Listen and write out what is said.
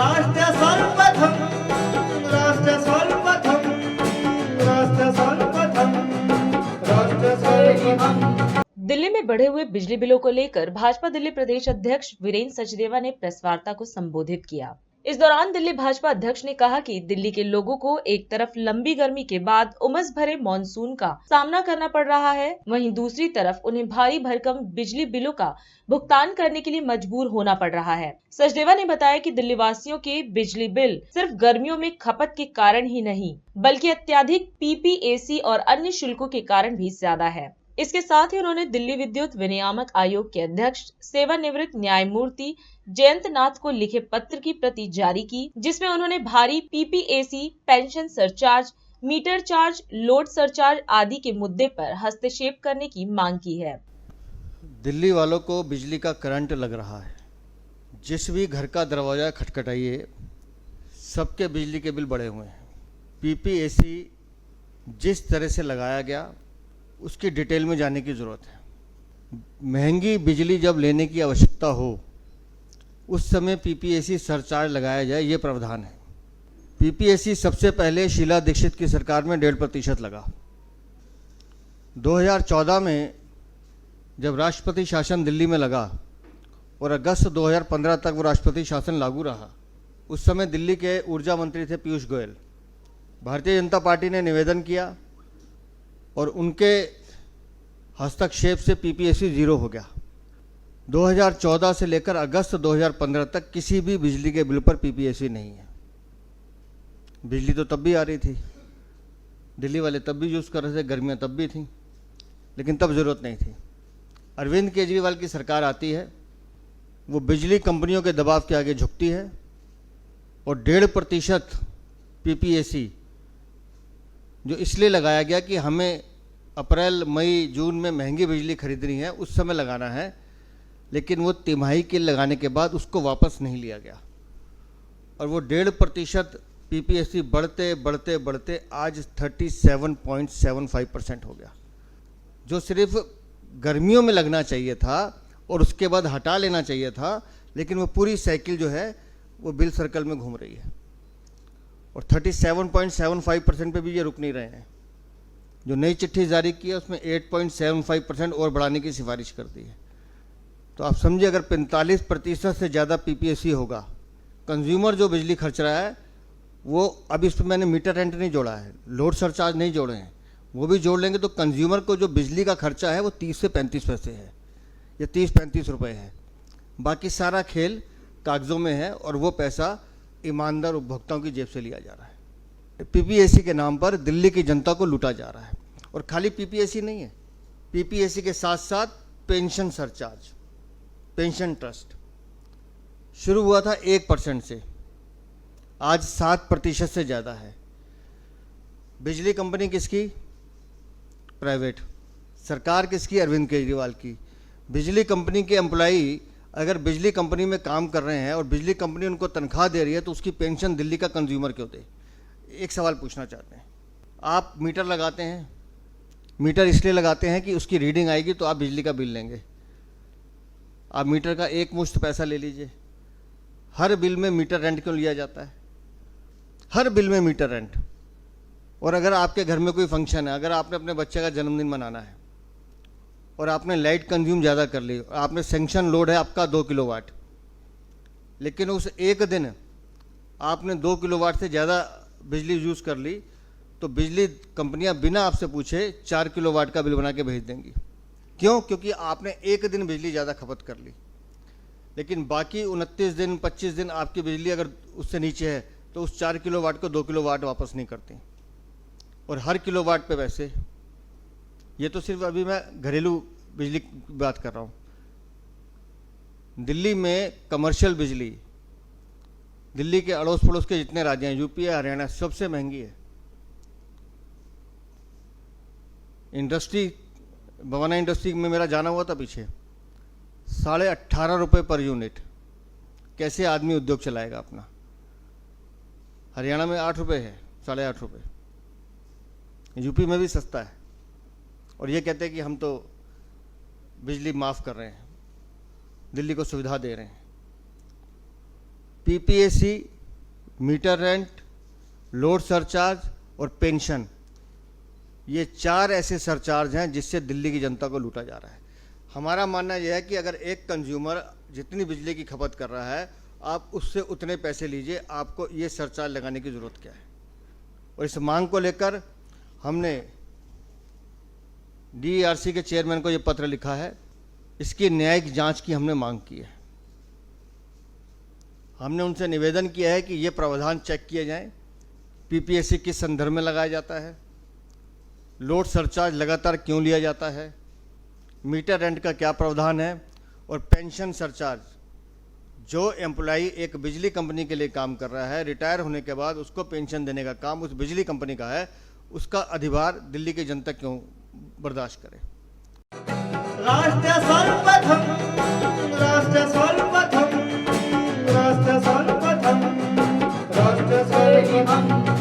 राष्ट्र सर्वप्रथम, राष्ट्र सर्वप्रथम, राष्ट्र सर्वप्रथम, राष्ट्र सर्वप्रथम। दिल्ली में बढ़े हुए बिजली बिलों को लेकर भाजपा दिल्ली प्रदेश अध्यक्ष वीरेंद्र सचदेवा ने प्रेस वार्ता को संबोधित किया। इस दौरान दिल्ली भाजपा अध्यक्ष ने कहा कि दिल्ली के लोगों को एक तरफ लंबी गर्मी के बाद उमस भरे मॉनसून का सामना करना पड़ रहा है, वहीं दूसरी तरफ उन्हें भारी भरकम बिजली बिलों का भुगतान करने के लिए मजबूर होना पड़ रहा है। सचदेवा ने बताया कि दिल्ली वासियों के बिजली बिल सिर्फ गर्मियों में खपत के कारण ही नहीं, बल्कि अत्यधिक पीपीएसी और अन्य शुल्कों के कारण भी ज्यादा है। इसके साथ ही उन्होंने दिल्ली विद्युत विनियामक आयोग के अध्यक्ष सेवानिवृत्त न्यायमूर्ति जयंत नाथ को लिखे पत्र की प्रति जारी की, जिसमें उन्होंने भारी PPAC, pension surcharge, meter charge, load surcharge आदि के मुद्दे पर हस्तक्षेप करने की मांग की है। दिल्ली वालों को बिजली का करंट लग रहा है। जिस भी घर का दरवाजा खटखटाइए, सबके बिजली के बिल बढ़े हुए हैं। पीपीएसी जिस तरह से लगाया गया, उसकी डिटेल में जाने की ज़रूरत है। महंगी बिजली जब लेने की आवश्यकता हो, उस समय पीपीएसी सरचार्ज लगाया जाए, ये प्रावधान है। पीपीएसी सबसे पहले शीला दीक्षित की सरकार में 1.5% लगा। 2014 में जब राष्ट्रपति शासन दिल्ली में लगा और अगस्त 2015 तक वो राष्ट्रपति शासन लागू रहा, उस समय दिल्ली के ऊर्जा मंत्री थे पीयूष गोयल। भारतीय जनता पार्टी ने निवेदन किया और उनके हस्तक्षेप से पीपीएसी जीरो हो गया। 2014 से लेकर अगस्त 2015 तक किसी भी बिजली के बिल पर पीपीएसी नहीं है। बिजली तो तब भी आ रही थी, दिल्ली वाले तब भी यूज़ कर रहे थे, गर्मियाँ तब भी थीं, लेकिन तब ज़रूरत नहीं थी। अरविंद केजरीवाल की सरकार आती है, वो बिजली कंपनियों के दबाव के आगे झुकती है और 1.5% पीपीएसी जो इसलिए लगाया गया कि हमें अप्रैल, मई, जून में महंगी बिजली खरीदनी है, उस समय लगाना है, लेकिन वो तिमाही के लगाने के बाद उसको वापस नहीं लिया गया और वो 1.5% पीपीएसी बढ़ते बढ़ते बढ़ते आज 37.75% हो गया, जो सिर्फ गर्मियों में लगना चाहिए था और उसके बाद हटा लेना चाहिए था, लेकिन वो पूरी साइकिल जो है वो बिल सर्कल में घूम रही है और 37.75% पे भी ये रुक नहीं रहे हैं। जो नई चिट्ठी जारी की है उसमें 8.75% और बढ़ाने की सिफारिश कर दी है। तो आप समझिए, अगर 45% से ज़्यादा पीपीएसी होगा, कंज्यूमर जो बिजली खर्च रहा है वो, अब इस पर मैंने मीटर रेंट नहीं जोड़ा है, लोड सरचार्ज नहीं जोड़े हैं, वो भी जोड़ लेंगे तो कंज्यूमर को जो बिजली का खर्चा है वो 30 से 35 पैसे है या 30-35 रुपये है। बाकी सारा खेल कागज़ों में है और वो पैसा ईमानदार उपभोक्ताओं की जेब से लिया जा रहा है। पीपीएसी के नाम पर दिल्ली की जनता को लूटा जा रहा है। और खाली पीपीएसी नहीं है, पीपीएसी के साथ साथ पेंशन सरचार्ज, पेंशन ट्रस्ट शुरू हुआ था 1% से, आज 7% से ज़्यादा है। बिजली कंपनी किसकी? प्राइवेट। सरकार किसकी? अरविंद केजरीवाल की। बिजली कंपनी के एम्प्लॉई अगर बिजली कंपनी में काम कर रहे हैं और बिजली कंपनी उनको तनख्वाह दे रही है, तो उसकी पेंशन दिल्ली का कंज्यूमर क्यों दे? एक सवाल पूछना चाहते हैं। आप मीटर लगाते हैं, मीटर इसलिए लगाते हैं कि उसकी रीडिंग आएगी तो आप बिजली का बिल लेंगे। आप मीटर का एक मुश्त पैसा ले लीजिए। हर बिल में मीटर रेंट क्यों लिया जाता है? हर बिल में मीटर रेंट। और अगर आपके घर में कोई फंक्शन है, अगर आपने अपने बच्चे का जन्मदिन मनाना है और आपने लाइट कंज्यूम ज़्यादा कर ली, आपने सेंक्शन लोड है आपका 2 किलोवाट, लेकिन उस एक दिन आपने 2 किलोवाट से ज़्यादा बिजली यूज़ कर ली, तो बिजली कंपनियां बिना आपसे पूछे 4 किलोवाट का बिल बना के भेज देंगी। क्यों? क्योंकि आपने एक दिन बिजली ज़्यादा खपत कर ली। लेकिन बाकी 29 दिन 25 दिन आपकी बिजली अगर उससे नीचे है तो उस 4 किलोवाट को 2 किलोवाट वापस नहीं करती, और हर किलोवाट पे वैसे। ये तो सिर्फ अभी मैं घरेलू बिजली की बात कर रहा हूँ। दिल्ली में कमर्शियल बिजली, दिल्ली के अड़ोस पड़ोस के जितने राज्य हैं, यूपी है, हरियाणा, सबसे महंगी है। इंडस्ट्री, भवाना इंडस्ट्री में मेरा जाना हुआ था पीछे, 18.5 रुपये पर यूनिट। कैसे आदमी उद्योग चलाएगा अपना? हरियाणा में 8 रुपये है, 8.5 रुपये। यूपी में भी सस्ता है, और ये कहते हैं कि हम तो बिजली माफ़ कर रहे हैं, दिल्ली को सुविधा दे रहे हैं। PPAC, meter rent, load surcharge और पेंशन, ये 4 ऐसे सरचार्ज हैं जिससे दिल्ली की जनता को लूटा जा रहा है। हमारा मानना यह है कि अगर एक कंज्यूमर जितनी बिजली की खपत कर रहा है, आप उससे उतने पैसे लीजिए, आपको ये सरचार्ज लगाने की ज़रूरत क्या है। और इस मांग को लेकर हमने डीईआरसी के चेयरमैन को ये पत्र लिखा है। इसकी न्यायिक जांच की हमने मांग की है। हमने उनसे निवेदन किया है कि ये प्रावधान चेक किए जाएं, पीपीएससी किस संदर्भ में लगाया जाता है, लोड सरचार्ज लगातार क्यों लिया जाता है, मीटर रेंट का क्या प्रावधान है, और पेंशन सरचार्ज, जो एम्प्लॉई एक बिजली कंपनी के लिए काम कर रहा है, रिटायर होने के बाद उसको पेंशन देने का काम उस बिजली कंपनी का है, उसका अधिभार दिल्ली की जनता क्यों बर्दाश्त करे। राष्ट्र सर्वप्रथम, राष्ट्र सर्वप्रथम, राष्ट्र सर्वप्रथम, राष्ट्र सर्वप्रथम।